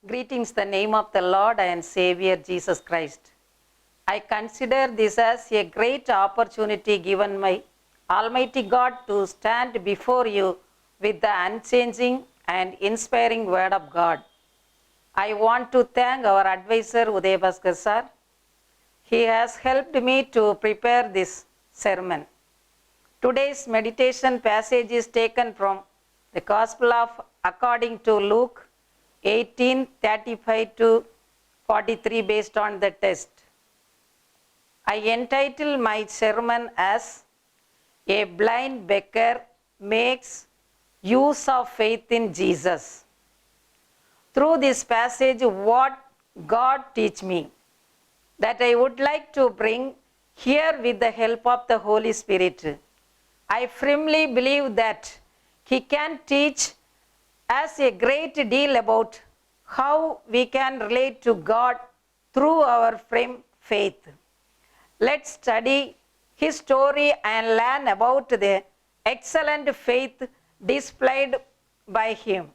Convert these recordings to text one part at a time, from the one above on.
Greetings, the name of the Lord and Savior Jesus Christ. I consider this as a great opportunity given by Almighty God to stand before you with the unchanging and inspiring Word of God. I want to thank our advisor Uday Bhaskar sir. He has helped me to prepare this sermon. Today's meditation passage is taken from the Gospel of according to Luke 18:35 to 43 based on the text. I entitle my sermon as A Blind Beggar Makes Use of Faith in Jesus. Through this passage, what God teach me, that I would like to bring here with the help of the Holy Spirit. I firmly believe that He can teach us a great deal about how we can relate to God through our faith. Let's study His story and learn about the excellent faith displayed by Him,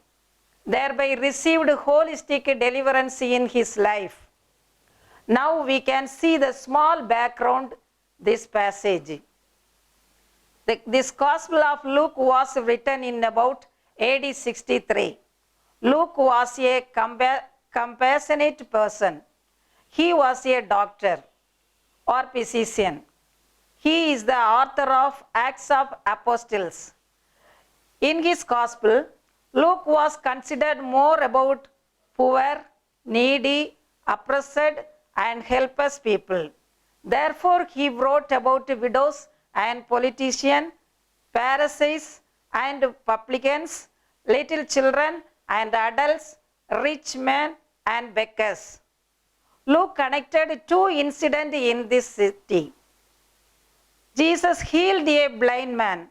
thereby received holistic deliverance in His life. Now we can see the small background this passage. This Gospel of Luke was written in about AD 63. Luke was a compassionate person. He was a doctor or physician. He is the author of Acts of Apostles. In his Gospel, Luke was considered more about poor, needy, oppressed, and helpless people. Therefore, he wrote about widows and politicians, Pharisees and publicans, little children and adults, rich men and beggars. Luke connected two incidents in this city. Jesus healed a blind man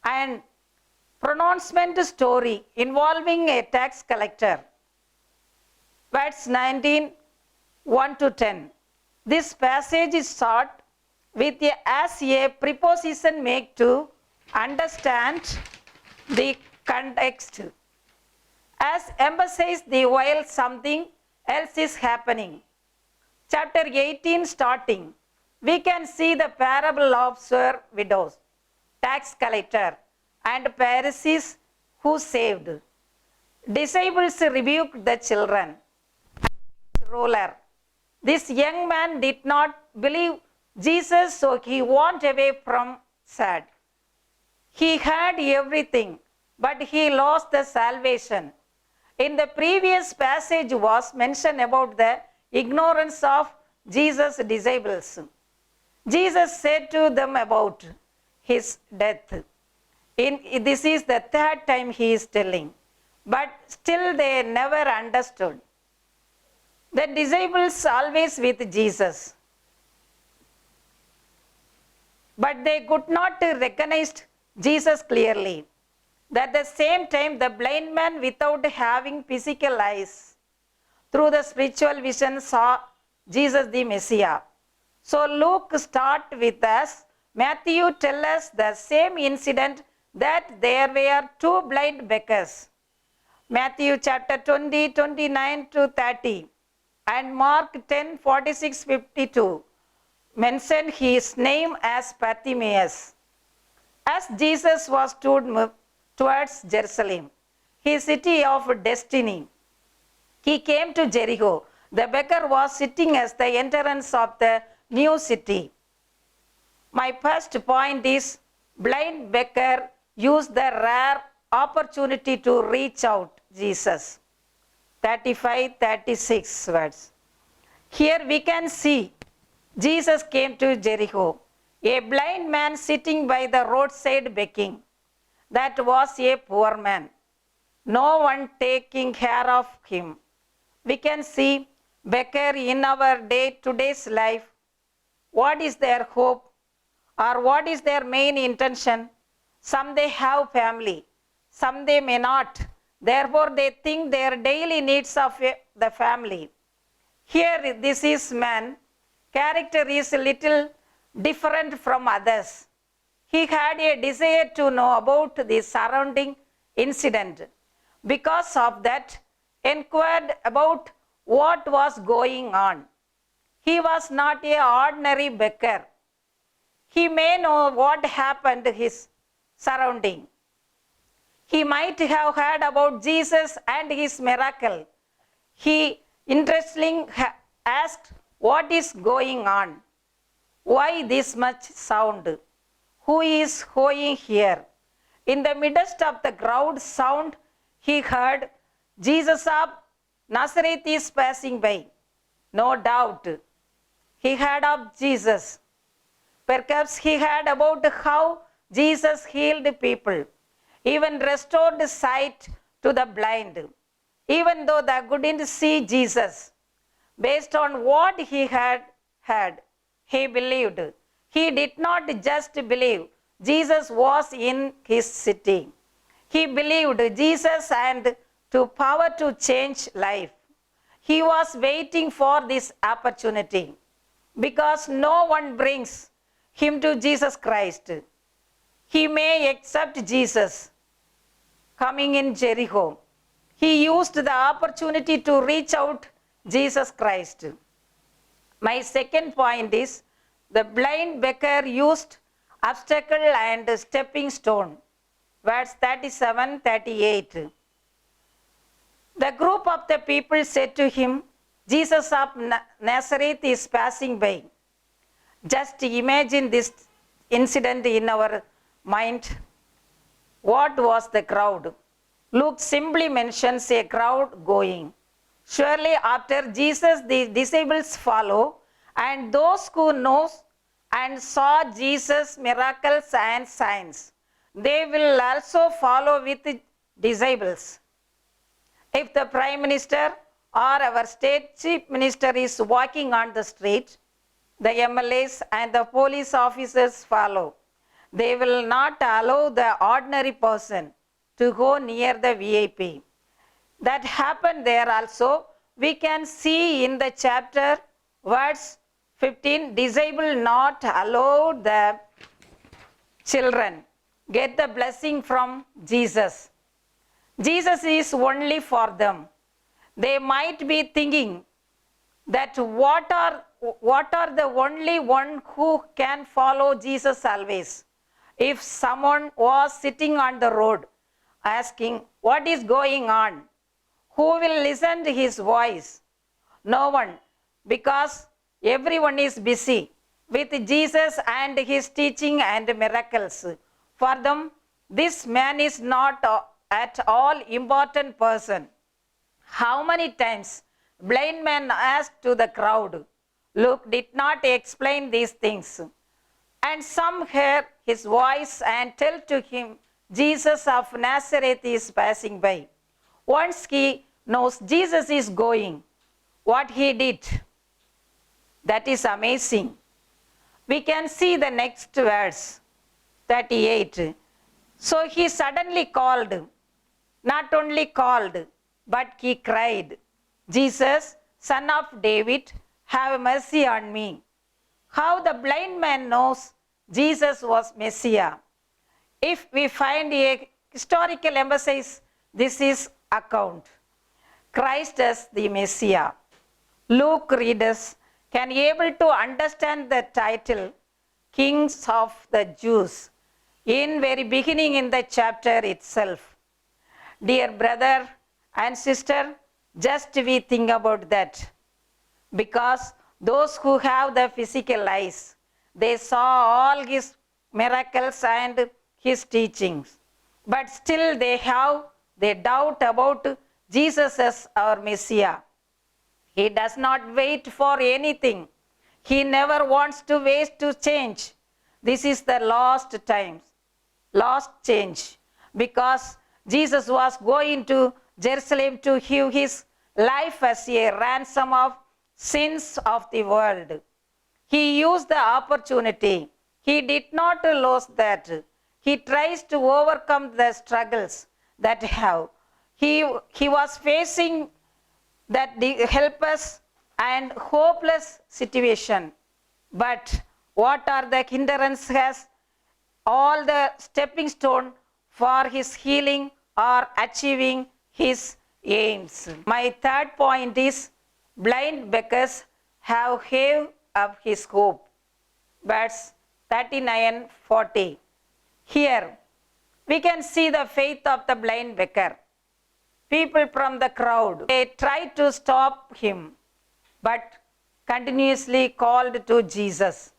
and pronouncement story involving a tax collector. Verse 19, 1 to 10. This passage is sought with as a preposition make to understand the context, as emphasize the while something else is happening. Chapter 18 starting, we can see the parable of sour widows, tax collector, and Pharisees who saved. Disciples rebuked the children. Ruler. This young man did not believe Jesus, so he went away from sad. He had everything, but he lost the salvation. In the previous passage was mentioned about the ignorance of Jesus' disciples. Jesus said to them about his death. This is the third time he is telling, but still they never understood. The disciples always with Jesus, but they could not recognize Jesus clearly. At the same time, the blind man without having physical eyes, through the spiritual vision saw Jesus the Messiah. So Luke start with us. Matthew tells us the same incident, that there were two blind beggars. Matthew chapter 20, 29 to 30 and Mark 10, 46, 52 mention his name as Bartimaeus. As Jesus was towards Jerusalem, his city of destiny, he came to Jericho. The beggar was sitting as the entrance of the new city. My first point is, blind beggar used the rare opportunity to reach out Jesus. 35, 36 words. Here we can see Jesus came to Jericho. A blind man sitting by the roadside begging. That was a poor man. No one taking care of him. We can see beggar in our today's life. What is their hope, or what is their main intention? Some they have family, some they may not. Therefore they think their daily needs of the family. Here this is man, character is little different from others. He had a desire to know about the surrounding incident. Because of that, inquired about what was going on. He was not an ordinary beggar. He may know what happened to his surrounding. He might have heard about Jesus and his miracle. He interestingly asked, what is going on? Why this much sound? Who is going here? In the midst of the crowd sound, he heard, Jesus of Nazareth is passing by. No doubt, he heard of Jesus. Perhaps he heard about how Jesus healed people, even restored sight to the blind, even though they couldn't see Jesus. Based on what he had heard, he believed. He did not just believe Jesus was in his city. He believed Jesus and to power to change life. He was waiting for this opportunity because no one brings him to Jesus Christ. He may accept Jesus coming in Jericho. He used the opportunity to reach out Jesus Christ. My second point is the blind beggar used obstacle and stepping stone. Verse 37-38. The group of the people said to him, Jesus of Nazareth is passing by. Just imagine this incident in our mind. What was the crowd? Luke simply mentions a crowd going. Surely after Jesus, the disciples follow, and those who know and saw Jesus' miracles and signs, they will also follow with the disciples. If the Prime Minister or our state chief minister is walking on the street, the MLAs and the police officers follow. They will not allow the ordinary person to go near the VIP. That happened there also. We can see in the chapter, verse 15, disciple not allow the children get the blessing from Jesus. Jesus is only for them. They might be thinking that what are the only one who can follow Jesus always? If someone was sitting on the road asking what is going on, who will listen to his voice? No one, because everyone is busy with Jesus and his teaching and miracles. For them, this man is not at all important person. How many times blind man asked to the crowd, Luke did not explain these things. And some hear his voice and tell to him, Jesus of Nazareth is passing by. Once he knows Jesus is going, what he did, that is amazing. We can see the next verse, 38. So he suddenly called, not only called, but he cried, Jesus, Son of David, have mercy on me. How the blind man knows Jesus was Messiah. If we find a historical emphasis, this is account. Christ as the Messiah. Luke readers can able to understand the title, Kings of the Jews, in very beginning in the chapter itself. Dear brother and sister, just we think about that. Because those who have the physical eyes, they saw all his miracles and his teachings. But still they doubt about Jesus as our Messiah. He does not wait for anything. He never wants to wait to change. This is the last time, last change. Because Jesus was going to Jerusalem to give his life as a ransom of sins of the world. He used the opportunity. He did not lose that. He tries to overcome the struggles that have. He was facing that helpless and hopeless situation. But what are the hindrances? All the stepping stone for his healing or achieving his aims. My third point is blind beggars have gave up his hope. Verse 39-40. Here we can see the faith of the blind beggar. People from the crowd, they tried to stop him, but continuously called to Jesus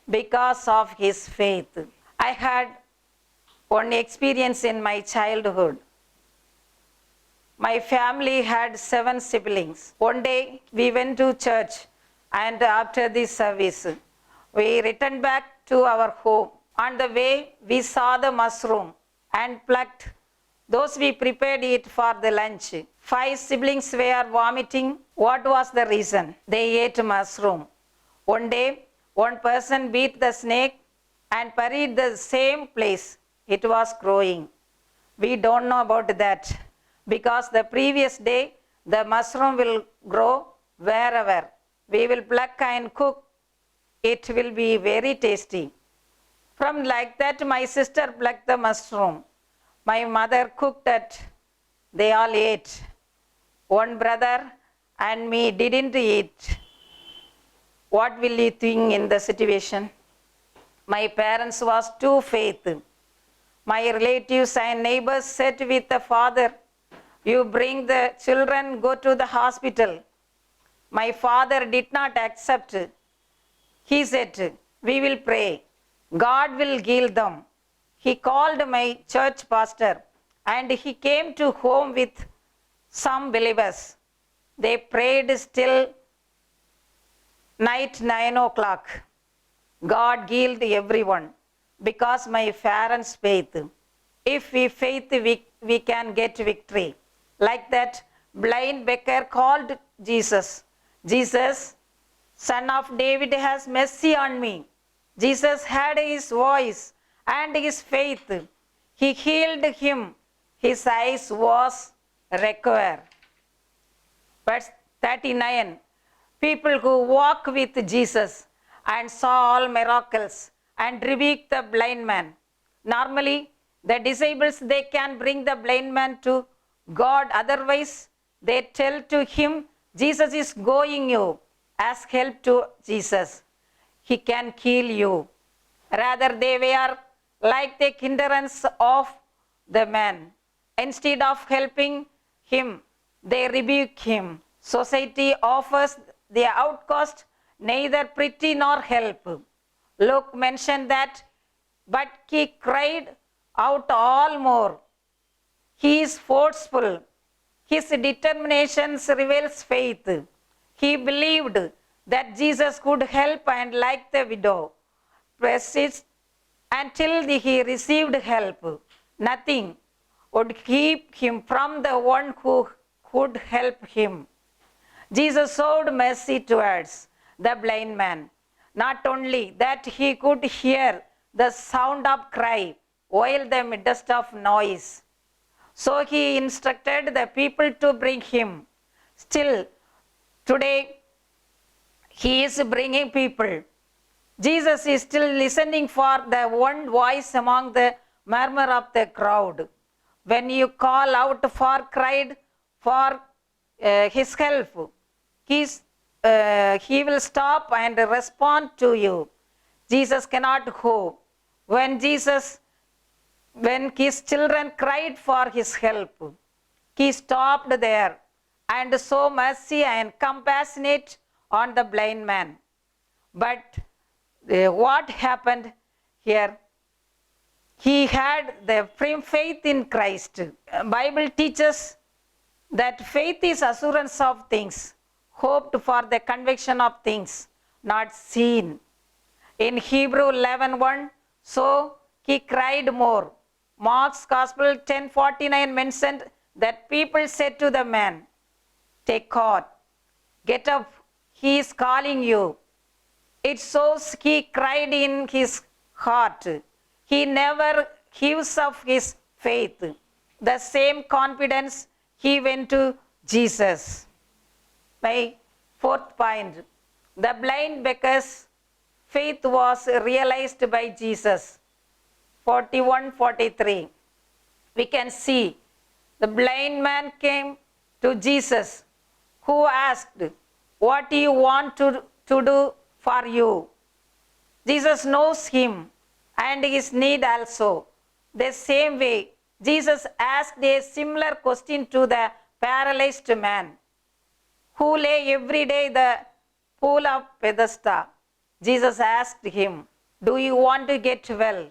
because of his faith. I had one experience in my childhood. My family had 7 siblings. One day we went to church, and after this service, we returned back to our home. On the way, we saw the mushroom and plucked. Those we prepared it for the lunch. 5 siblings were vomiting. What was the reason? They ate mushroom. One day, one person beat the snake and buried the same place it was growing. We don't know about that, because the previous day the mushroom will grow wherever. We will pluck and cook. It will be very tasty. From like that, my sister plucked the mushroom. My mother cooked it. They all ate. One brother and me didn't eat. What will you think in the situation? My parents was too faith. My relatives and neighbors said with the father, you bring the children, go to the hospital. My father did not accept. He said, we will pray. God will heal them. He called my church pastor and he came to home with some believers. They prayed till night 9 o'clock. God healed everyone because my parents' faith. If we faith, we can get victory. Like that blind beggar called Jesus. Jesus, Son of David, has mercy on me. Jesus had his voice and his faith. He healed him. His eyes was recovered. Verse 39. People who walk with Jesus and saw all miracles and rebuked the blind man. Normally, the disciples, they can bring the blind man to God. Otherwise, they tell to him, Jesus is going you. Ask help to Jesus. He can heal you. Rather, they were like the hindrance of the man. Instead of helping him, they rebuke him. Society offers the outcast neither pity nor help. Luke mentioned that, but he cried out all more. He is forceful. His determination reveals faith. He believed that Jesus could help, and like the widow, persist until he received help. Nothing would keep him from the one who could help him. Jesus showed mercy towards the blind man. Not only that, he could hear the sound of cry while the midst of noise. So he instructed the people to bring him. Still, today, he is bringing people. Jesus is still listening for the one voice among the murmur of the crowd. When you call out for cried for his help, he will stop and respond to you. Jesus cannot go. When his children cried for his help, he stopped there and show mercy and compassionate on the blind man. But what happened here? He had the firm faith in Christ. Bible teaches that faith is assurance of things hoped for, the conviction of things not seen. In Hebrew 11:1, so he cried more. Mark's Gospel 10:49 mentioned that people said to the man, take heart, get up, he is calling you. It shows he cried in his heart. He never gives up his faith. The same confidence, he went to Jesus. My fourth point, the blind beggar's faith was realized by Jesus. 41-43. We can see the blind man came to Jesus, who asked, "What do you want to do for you?" Jesus knows him and his need also. The same way, Jesus asked a similar question to the paralyzed man who lay every day the pool of Bethesda. Jesus asked him, "Do you want to get well?"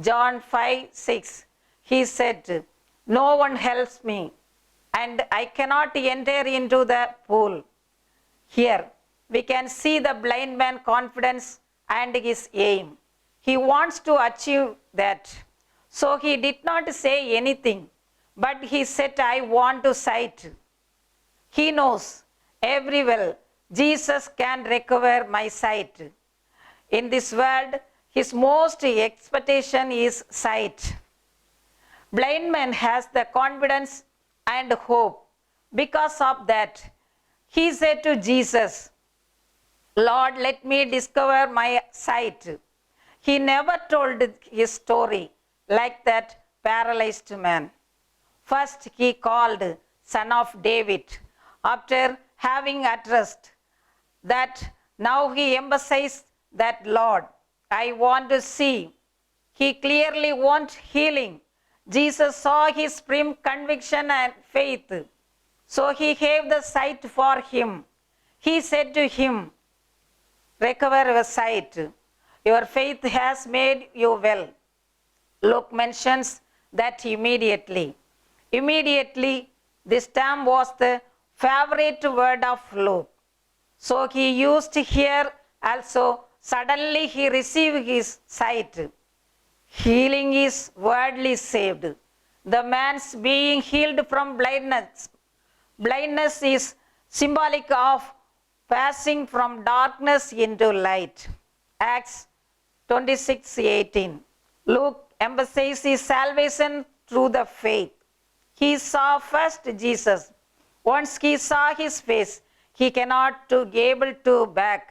John 5:6. He said, "No one helps me, and I cannot enter into the pool." Here, we can see the blind man's confidence and his aim. He wants to achieve that. So he did not say anything, but he said, "I want to sight." He knows every well, Jesus can recover my sight. In this world, his most expectation is sight. Blind man has the confidence and hope. Because of that, he said to Jesus, "Lord, let me discover my sight." He never told his story like that paralyzed man. First, he called Son of David. After having addressed that, now he emphasized that, "Lord, I want to see." He clearly wants healing. Jesus saw his supreme conviction and faith. So he gave the sight for him. He said to him, "Recover your sight. Your faith has made you well." Luke mentions that immediately. Immediately, this term was the favorite word of Luke. So he used here also, suddenly he received his sight. Healing is wordly saved. The man's being healed from blindness. Blindness is symbolic of passing from darkness into light. Acts 26:18. Luke emphasizes salvation through the faith. He saw first Jesus. Once he saw his face, he cannot be able to back.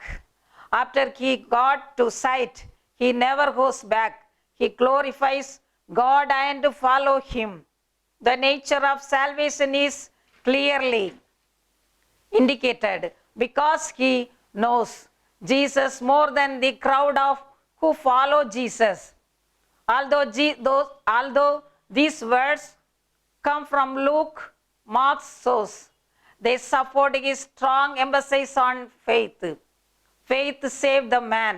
After he got to sight, he never goes back. He glorifies God and follow him. The nature of salvation is clearly indicated because he knows Jesus more than the crowd of who follow Jesus. Although these words come from Luke, Mark's source, they support his strong emphasis on faith. Faith saved the man.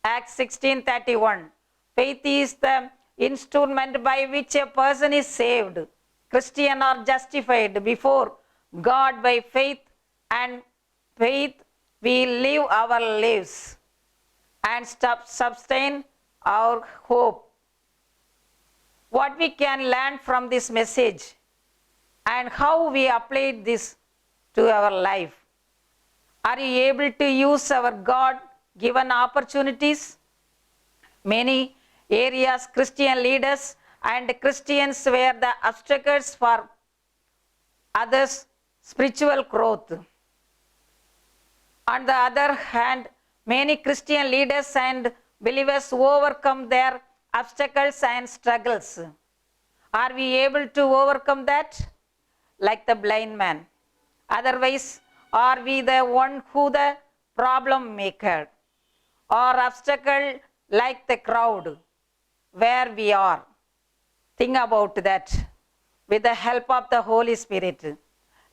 Acts 16:31. Faith is the instrument by which a person is saved. Christians are justified before God by faith, and faith we live our lives and sustain our hope. What we can learn from this message and how we apply this to our life. Are you able to use our God-given opportunities? Many areas Christian leaders and Christians were the obstacles for others' spiritual growth. On the other hand, many Christian leaders and believers overcome their obstacles and struggles. Are we able to overcome that? Like the blind man. Otherwise, are we the one who the problem maker? Or obstacle like the crowd where we are? Think about that with the help of the Holy Spirit.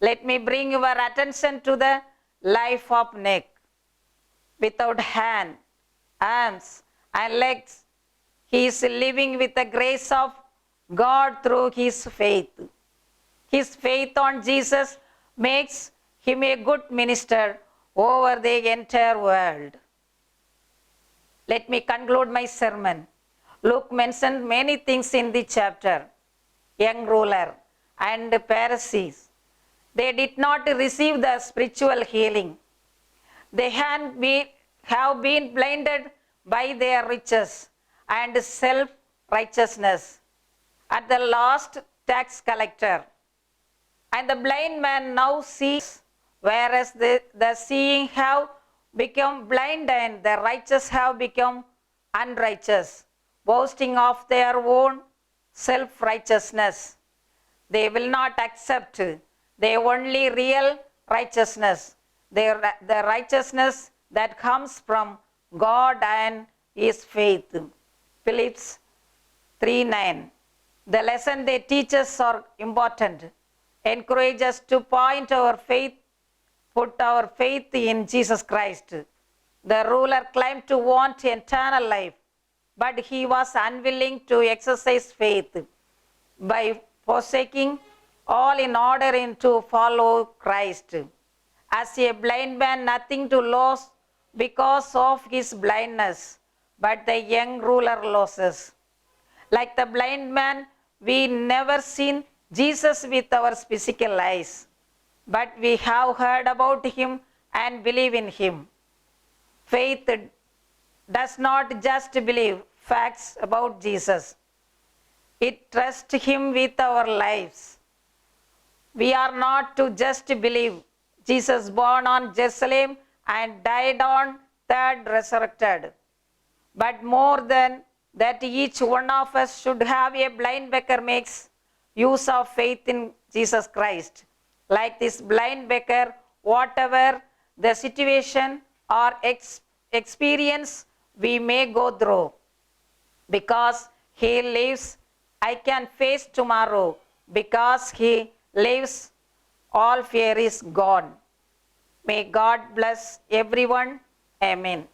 Let me bring your attention to the life of Nick. Without hand, arms, and legs, he is living with the grace of God through his faith. His faith on Jesus makes him a good minister over the entire world. Let me conclude my sermon. Luke mentioned many things in the chapter. Young ruler and Pharisees. They did not receive the spiritual healing. They have been blinded by their riches and self-righteousness. At the last, tax collector. And the blind man now sees, whereas the seeing have become blind and the righteous have become unrighteous, boasting of their own self-righteousness. They will not accept the only real righteousness, the righteousness that comes from God and His faith. Philippians 3:9. The lesson they teach us are important. Encourage us to put our faith in Jesus Christ. The ruler claimed to want eternal life, but he was unwilling to exercise faith by forsaking all in order to follow Christ. As a blind man, nothing to lose because of his blindness, but the young ruler loses. Like the blind man, we never seen Jesus with our physical eyes, but we have heard about him and believe in him. Faith does not just believe facts about Jesus. It trusts him with our lives. We are not to just believe Jesus born on Jerusalem and died on third resurrected, but more than that, each one of us should have a blind beggar makes use of faith in Jesus Christ. Like this blind beggar, whatever the situation or experience we may go through, because he lives, I can face tomorrow. Because he lives, all fear is gone. May God bless everyone. Amen.